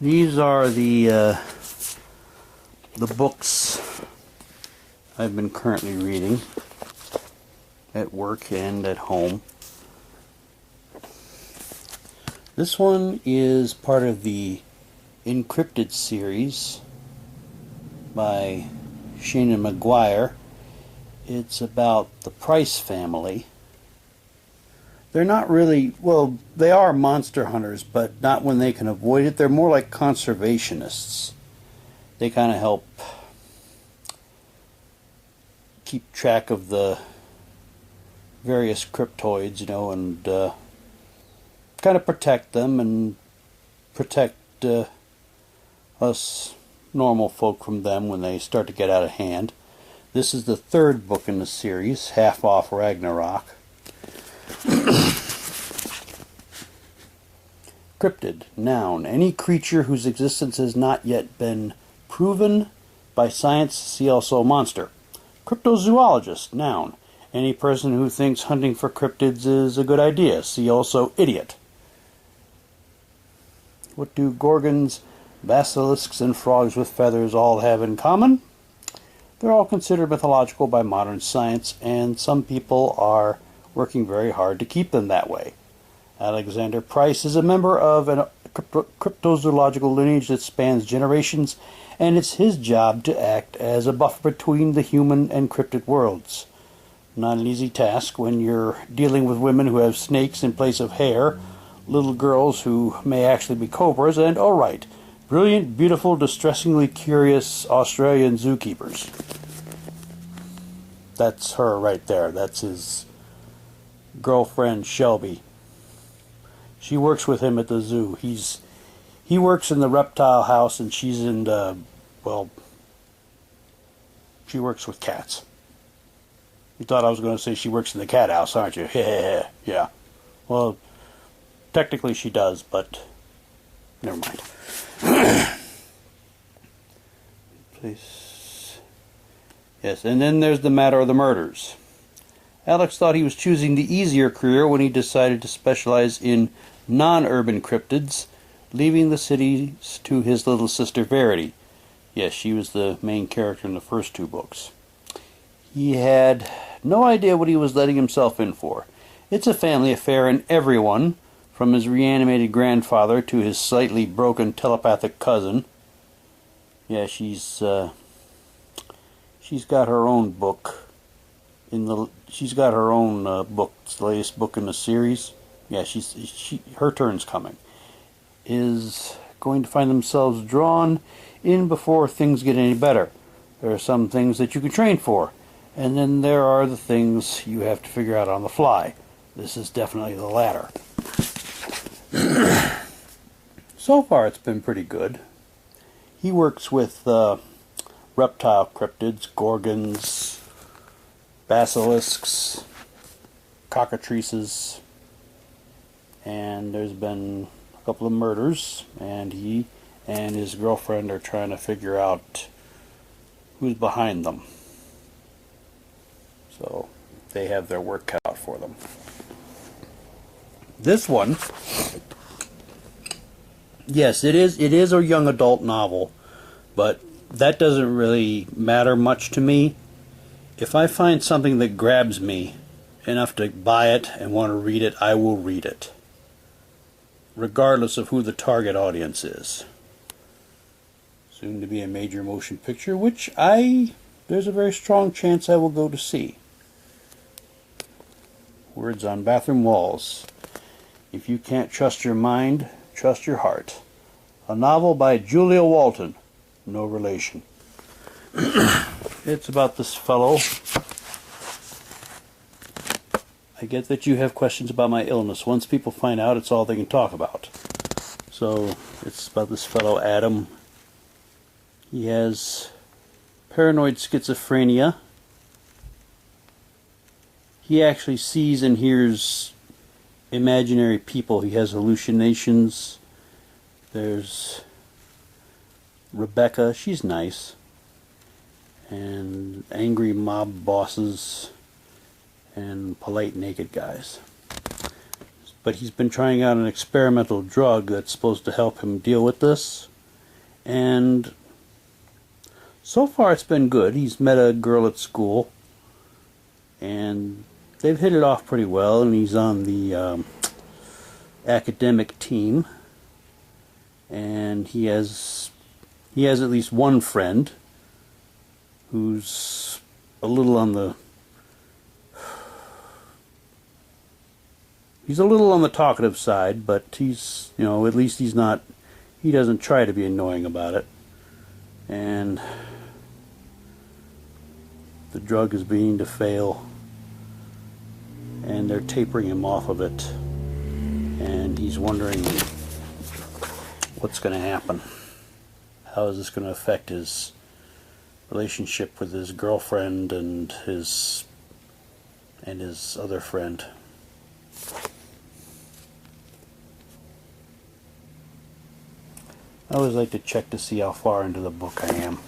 These are the books I've been currently reading at work and at home. This one is part of the Encrypted Series by Shana McGuire. It's about the Price family. They're not really, well, they are monster hunters, but not when they can avoid it. They're more like conservationists. They kind of help keep track of the various cryptoids, and kind of protect them and protect us normal folk from them when they start to get out of hand. This is the third book in the series, Half Off Ragnarok. Cryptid, noun, any creature whose existence has not yet been proven by science. See also monster. Cryptozoologist, noun, any person who thinks hunting for cryptids is a good idea. See also idiot. What do gorgons, basilisks, and frogs with feathers all have in common? They're all considered mythological by modern science, and some people are working very hard to keep them that way. Alexander Price is a member of a cryptozoological lineage that spans generations, and it's his job to act as a buffer between the human and cryptid worlds. Not an easy task when you're dealing with women who have snakes in place of hair, little girls who may actually be cobras, and, oh right, brilliant, beautiful, distressingly curious Australian zookeepers. That's her right there. That's his girlfriend, Shelby. She works with him at the zoo. He works in the reptile house, and she's in the, well, she works with cats. You thought I was going to say she works in the cat house, aren't you? Yeah. Well, technically she does, but never mind. Please. Yes, and then there's the matter of the murders. Alex thought he was choosing the easier career when he decided to specialize in non-urban cryptids, leaving the cities to his little sister Verity. Yes, she was the main character in the first two books. He had no idea what he was letting himself in for. It's a family affair, and everyone, from his reanimated grandfather to his slightly broken telepathic cousin. Yeah, she's got her own book. She's got her own book, the latest book in the series. Yeah, her turn's coming. Is going to find themselves drawn in before things get any better. There are some things that you can train for, and then there are the things you have to figure out on the fly. This is definitely the latter. So far, it's been pretty good. He works with reptile cryptids, gorgons, basilisks, cockatrices, and there's been a couple of murders, and he and his girlfriend are trying to figure out who's behind them. So they have their work cut out for them. This one, yes, it is a young adult novel, but that doesn't really matter much to me. If I find something that grabs me enough to buy it and want to read it, I will read it, regardless of who the target audience is. Soon to be a major motion picture, which there's a very strong chance I will go to see. Words on bathroom walls. If you can't trust your mind, trust your heart. A novel by Julia Walton. No relation. It's about this fellow. I get that you have questions about my illness. Once people find out, it's all they can talk about. So, it's about this fellow, Adam. He has paranoid schizophrenia. He actually sees and hears imaginary people. He has hallucinations. There's Rebecca. She's nice. And angry mob bosses and polite naked guys. but he's been trying out an experimental drug that's supposed to help him deal with this. And so far it's been good. He's met a girl at school, and they've hit it off pretty well, and he's on the academic team, and he has at least one friend who's a little on the talkative side, but he's, you know, at least he doesn't try to be annoying about it. And the drug is beginning to fail, and they're tapering him off of it, and he's wondering what's going to happen. How is this going to affect his relationship with his girlfriend and his other friend? I always like to check to see how far into the book I am.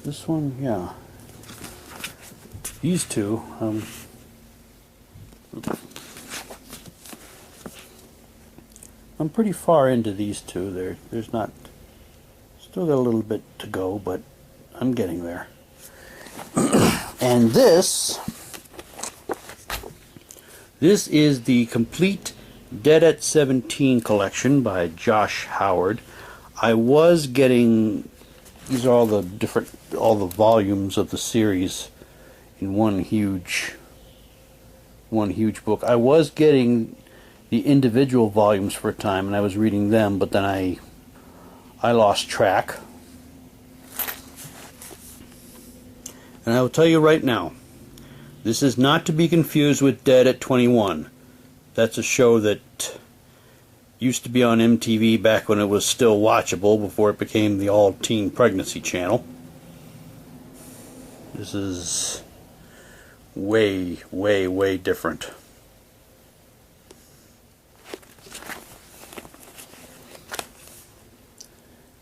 This one, yeah. These two, I'm pretty far into these two. There's not, still got a little bit to go, but I'm getting there. And this is the complete Dead at 17 collection by Josh Howard. I was getting, these are all the volumes of the series in one huge book. I was getting the individual volumes for a time, and I was reading them, but then I lost track. And I will tell you right now, this is not to be confused with Dead at 21. That's a show that used to be on MTV back when it was still watchable, before it became the all-teen pregnancy channel. This is way, way, way different.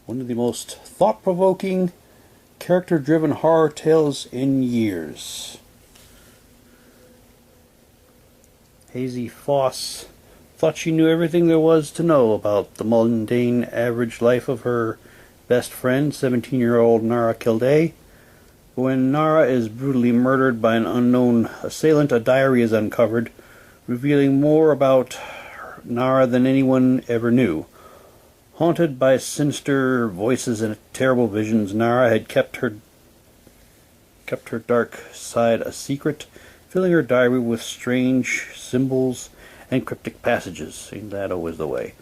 One of the most thought-provoking, character-driven horror tales in years. Hazy Foss thought she knew everything there was to know about the mundane, average life of her best friend, 17-year-old Nara Kildare. When Nara is brutally murdered by an unknown assailant, a diary is uncovered, revealing more about Nara than anyone ever knew. Haunted by sinister voices and terrible visions, Nara had kept her dark side a secret, filling her diary with strange symbols and cryptic passages. Ain't that always the way?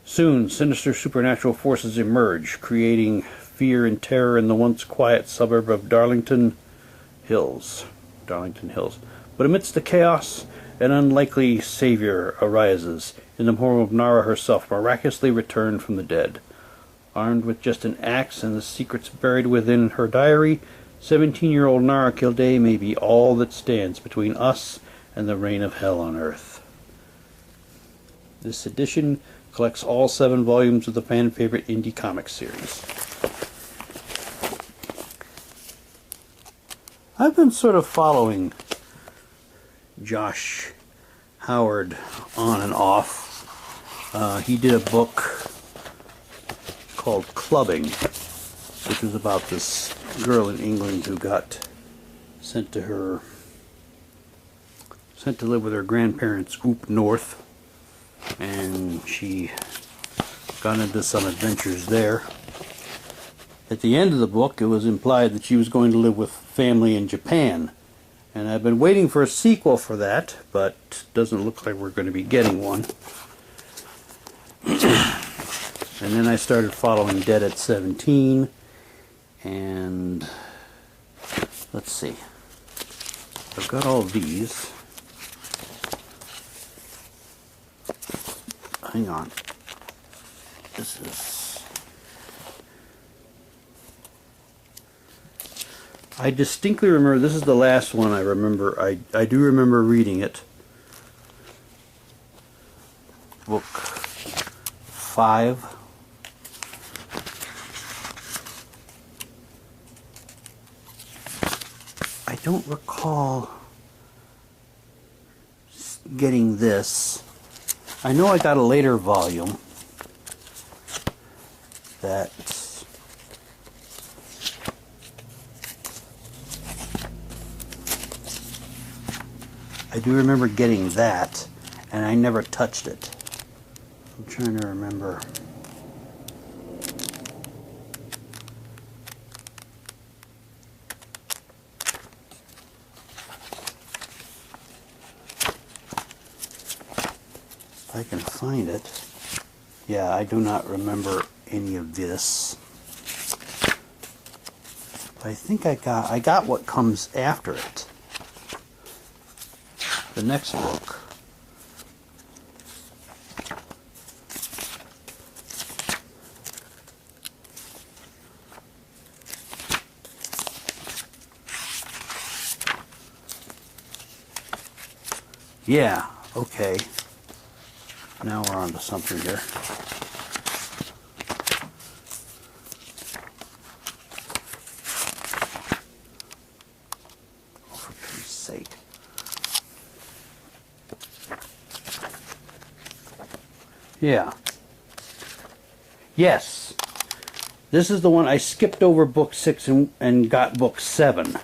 Soon, sinister supernatural forces emerge, creating fear and terror in the once quiet suburb of Darlington Hills. But amidst the chaos, an unlikely savior arises, in the form of Nara herself, miraculously returned from the dead. Armed with just an axe and the secrets buried within her diary, 17-year-old Nara Kildare may be all that stands between us and the reign of hell on earth. This edition collects all 7 volumes of the fan-favorite indie comic series. I've been sort of following Josh Howard on and off. He did a book called Clubbing, which was about this girl in England who got sent to live with her grandparents up north, and she got into some adventures there. At the end of the book, it was implied that she was going to live with family in Japan, and I've been waiting for a sequel for that, but it doesn't look like we're going to be getting one. And then I started following Dead at 17, and let's see, I've got all these. Hang on. This is... I distinctly remember, this is the last one I remember. I do remember reading it. Book 5. I don't recall getting this. I know I got a later volume that I do remember getting that, and I never touched it. I'm trying to remember. If I can find it. Yeah, I do not remember any of this. I think I got what comes after it. The next book. Yeah, okay. Now we're on to something here. Oh, for pity's sake. Yeah. Yes. This is the one I skipped over book 6 and got book 7.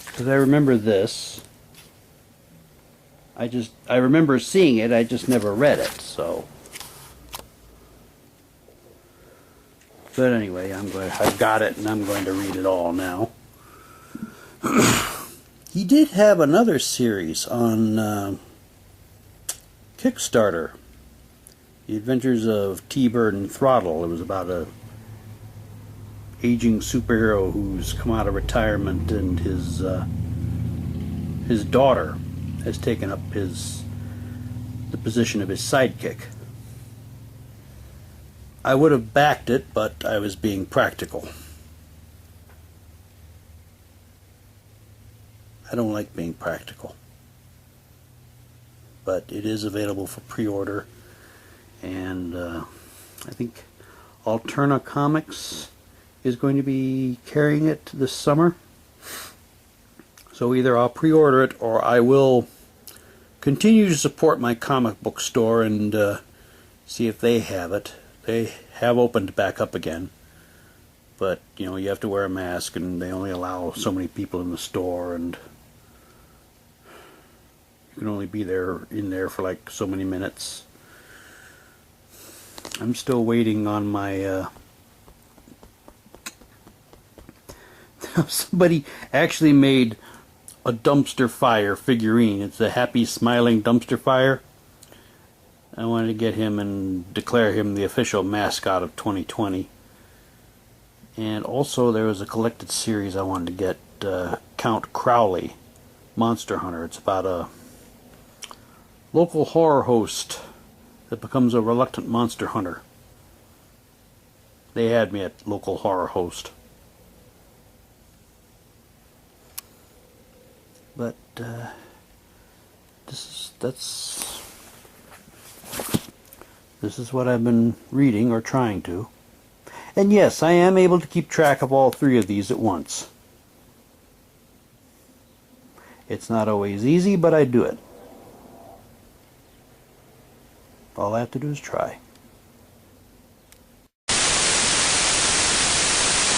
Because I remember this. I remember seeing it, I just never read it, so. But anyway, I've got it and I'm going to read it all now. He did have another series on Kickstarter. The Adventures of T-Bird and Throttle. It was about a aging superhero who's come out of retirement, and his daughter has taken up the position of his sidekick. I would have backed it, but I was being practical. I don't like being practical. But it is available for pre-order, and I think Alterna Comics is going to be carrying it this summer. So either I'll pre-order it, or I will continue to support my comic book store and see if they have it. They have opened back up again, but you know, you have to wear a mask, and they only allow so many people in the store, and you can only be in there for like so many minutes. I'm still waiting on my somebody actually made a dumpster fire figurine. It's a happy smiling dumpster fire. I wanted to get him and declare him the official mascot of 2020. And also there was a collected series I wanted to get, Count Crowley, Monster Hunter. It's about a local horror host that becomes a reluctant monster hunter. They had me at local horror host. But this is what I've been reading, or trying to. And yes, I am able to keep track of all 3 of these at once. It's not always easy, but I do it. All I have to do is try.